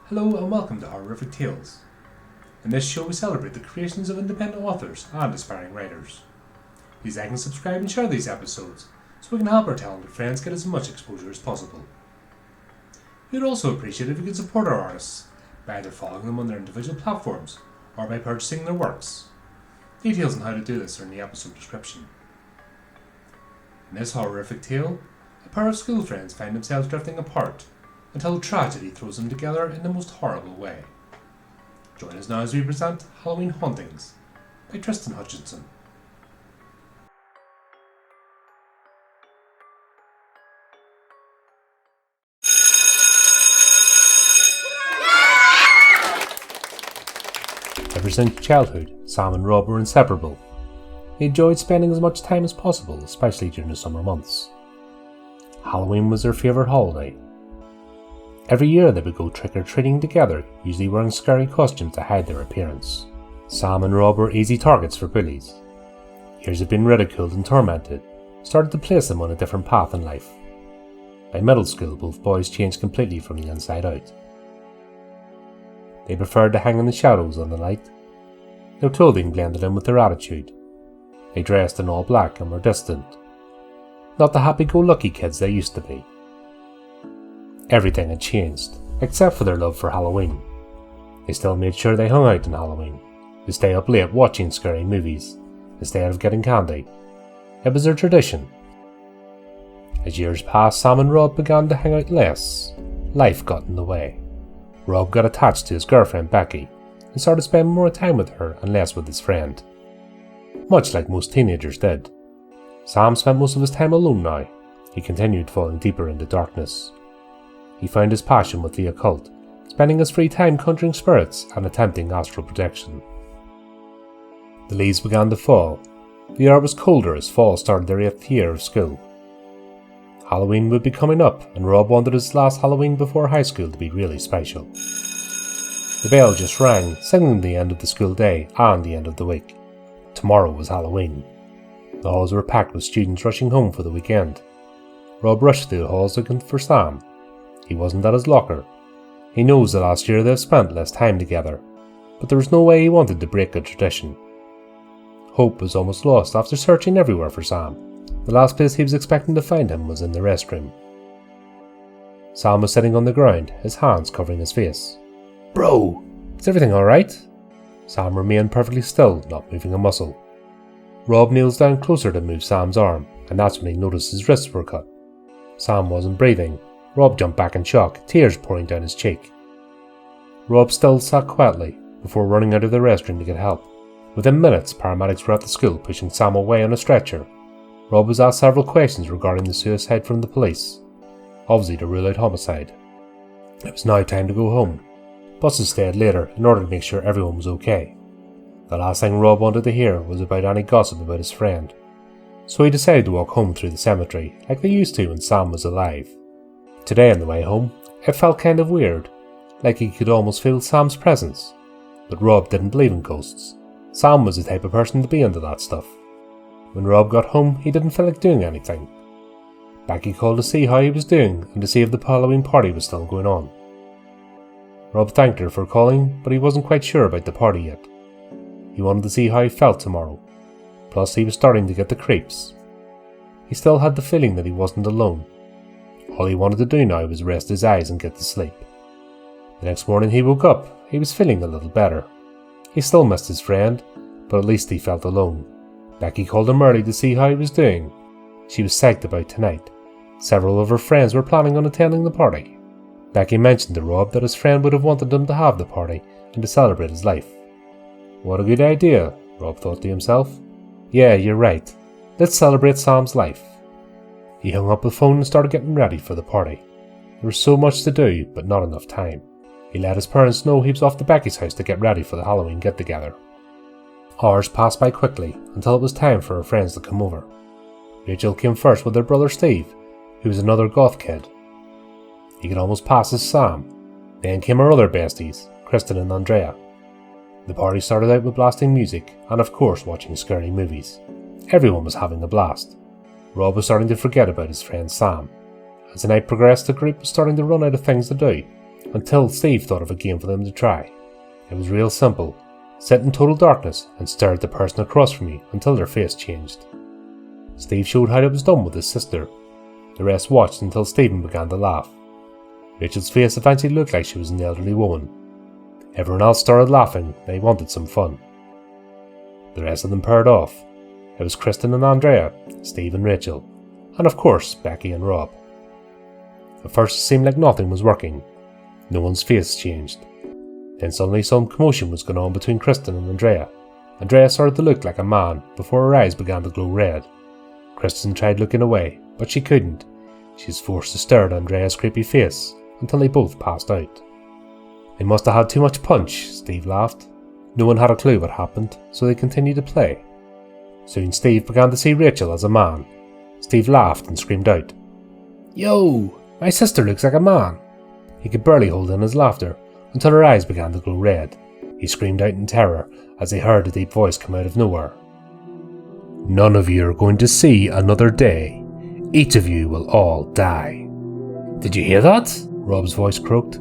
Hello and welcome to Horrific Tales. In this show we celebrate the creations of independent authors and aspiring writers. Please like and subscribe and share these episodes so we can help our talented friends get as much exposure as possible. We would also appreciate it if you could support our artists by either following them on their individual platforms or by purchasing their works. Details on how to do this are in the episode description. In this horrific tale, a pair of school friends find themselves drifting apart until tragedy throws them together in the most horrible way. Join us now as we present Halloween Hauntings by Tristan Hutchinson. Ever since childhood, Sam and Rob were inseparable. They enjoyed spending as much time as possible, especially during the summer months. Halloween was their favourite holiday. Every year they would go trick-or-treating together, usually wearing scary costumes to hide their appearance. Sam and Rob were easy targets for bullies. Years of being ridiculed and tormented started to place them on a different path in life. By middle school, both boys changed completely from the inside out. They preferred to hang in the shadows on the light. Their clothing blended in with their attitude. They dressed in all black and were distant. Not the happy-go-lucky kids they used to be. Everything had changed, except for their love for Halloween. They still made sure they hung out on Halloween. They stay up late watching scary movies, instead of getting candy. It was their tradition. As years passed, Sam and Rob began to hang out less. Life got in the way. Rob got attached to his girlfriend Becky, and started spending more time with her and less with his friend. Much like most teenagers did. Sam spent most of his time alone now. He continued falling deeper into darkness. He found his passion with the occult, spending his free time conjuring spirits and attempting astral projection. The leaves began to fall. The air was colder as fall started their 8th year of school. Halloween would be coming up, and Rob wanted his last Halloween before high school to be really special. The bell just rang, signaling the end of the school day and the end of the week. Tomorrow was Halloween. The halls were packed with students rushing home for the weekend. Rob rushed through the halls looking for Sam. He wasn't at his locker. He knows that last year they spent less time together, but there was no way he wanted to break a tradition. Hope was almost lost after searching everywhere for Sam. The last place he was expecting to find him was in the restroom. Sam was sitting on the ground, his hands covering his face. "Bro, is everything alright?" Sam remained perfectly still, not moving a muscle. Rob kneels down closer to move Sam's arm, and that's when he noticed his wrists were cut. Sam wasn't breathing. Rob jumped back in shock, tears pouring down his cheek. Rob still sat quietly, before running out of the restroom to get help. Within minutes, paramedics were at the school pushing Sam away on a stretcher. Rob was asked several questions regarding the suicide from the police, obviously to rule out homicide. It was now time to go home. Buses stayed later in order to make sure everyone was okay. The last thing Rob wanted to hear was about any gossip about his friend, so he decided to walk home through the cemetery like they used to when Sam was alive. Today on the way home, it felt kind of weird, like he could almost feel Sam's presence. But Rob didn't believe in ghosts. Sam was the type of person to be into that stuff. When Rob got home, he didn't feel like doing anything. Becky called to see how he was doing and to see if the Halloween party was still going on. Rob thanked her for calling, but he wasn't quite sure about the party yet. He wanted to see how he felt tomorrow. Plus, he was starting to get the creeps. He still had the feeling that he wasn't alone. All he wanted to do now was rest his eyes and get to sleep. The next morning he woke up. He was feeling a little better. He still missed his friend, but at least he felt alone. Becky called him early to see how he was doing. She was psyched about tonight. Several of her friends were planning on attending the party. Becky mentioned to Rob that his friend would have wanted him to have the party and to celebrate his life. What a good idea, Rob thought to himself. Yeah, you're right. Let's celebrate Sam's life. He hung up the phone and started getting ready for the party. There was so much to do, but not enough time. He let his parents know he was off to Becky's house to get ready for the Halloween get-together. Hours passed by quickly until it was time for her friends to come over. Rachel came first with her brother Steve, who was another goth kid. He could almost pass as Sam. Then came her other besties, Kristen and Andrea. The party started out with blasting music and of course watching scary movies. Everyone was having a blast. Rob was starting to forget about his friend Sam. As the night progressed, the group was starting to run out of things to do, until Steve thought of a game for them to try. It was real simple. Sit in total darkness and stare at the person across from you until their face changed. Steve showed how it was done with his sister. The rest watched until Stephen began to laugh. Rachel's face eventually looked like she was an elderly woman. Everyone else started laughing. They wanted some fun. The rest of them paired off. It was Kristen and Andrea, Steve and Rachel, and of course Becky and Rob. At first it seemed like nothing was working. No one's face changed. Then suddenly some commotion was going on between Kristen and Andrea. Andrea started to look like a man before her eyes began to glow red. Kristen tried looking away, but she couldn't. She was forced to stare at Andrea's creepy face until they both passed out. They must have had too much punch, Steve laughed. No one had a clue what happened, so they continued to play. Soon Steve began to see Rachel as a man. Steve laughed and screamed out, "Yo, my sister looks like a man." He could barely hold in his laughter until her eyes began to glow red. He screamed out in terror as he heard a deep voice come out of nowhere. "None of you are going to see another day. Each of you will all die." "Did you hear that?" Rob's voice croaked.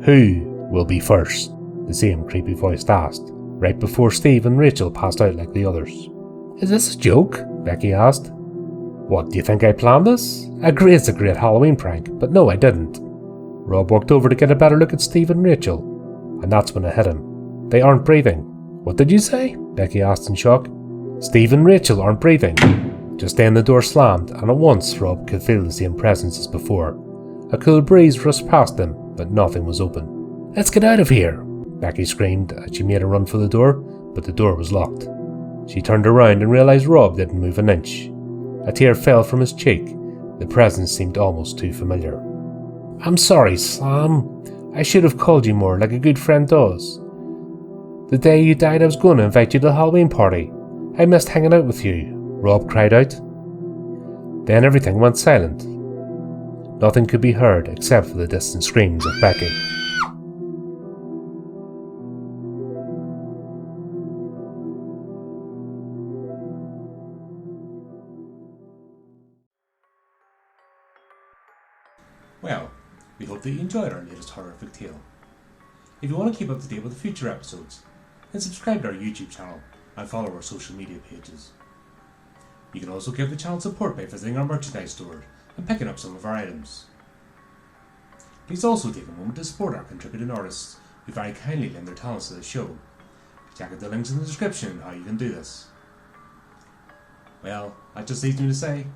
"Who will be first?" the same creepy voice asked, right before Steve and Rachel passed out like the others. "Is this a joke?" Becky asked. "What, do you think I planned this? I agree it's a great Halloween prank, but no, I didn't." Rob walked over to get a better look at Steve and Rachel, and that's when it hit him. They aren't breathing. "What did you say?" Becky asked in shock. "Steve and Rachel aren't breathing." Just then the door slammed, and at once Rob could feel the same presence as before. A cool breeze rushed past them, but nothing was open. "Let's get out of here!" Becky screamed as she made a run for the door, but the door was locked. She turned around and realised Rob didn't move an inch. A tear fell from his cheek. The presence seemed almost too familiar. "I'm sorry, Sam. I should have called you more like a good friend does. The day you died I was going to invite you to the Halloween party. I missed hanging out with you," Rob cried out. Then everything went silent. Nothing could be heard except for the distant screams of Becky. Well, we hope that you enjoyed our latest horrific tale. If you want to keep up to date with the future episodes, then subscribe to our YouTube channel and follow our social media pages. You can also give the channel support by visiting our merchandise store and picking up some of our items. Please also take a moment to support our contributing artists who very kindly lend their talents to the show. Check out the links in the description on how you can do this. Well, that just leaves me to say,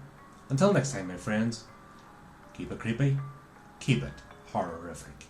until next time my friends, keep it creepy, keep it horrorific.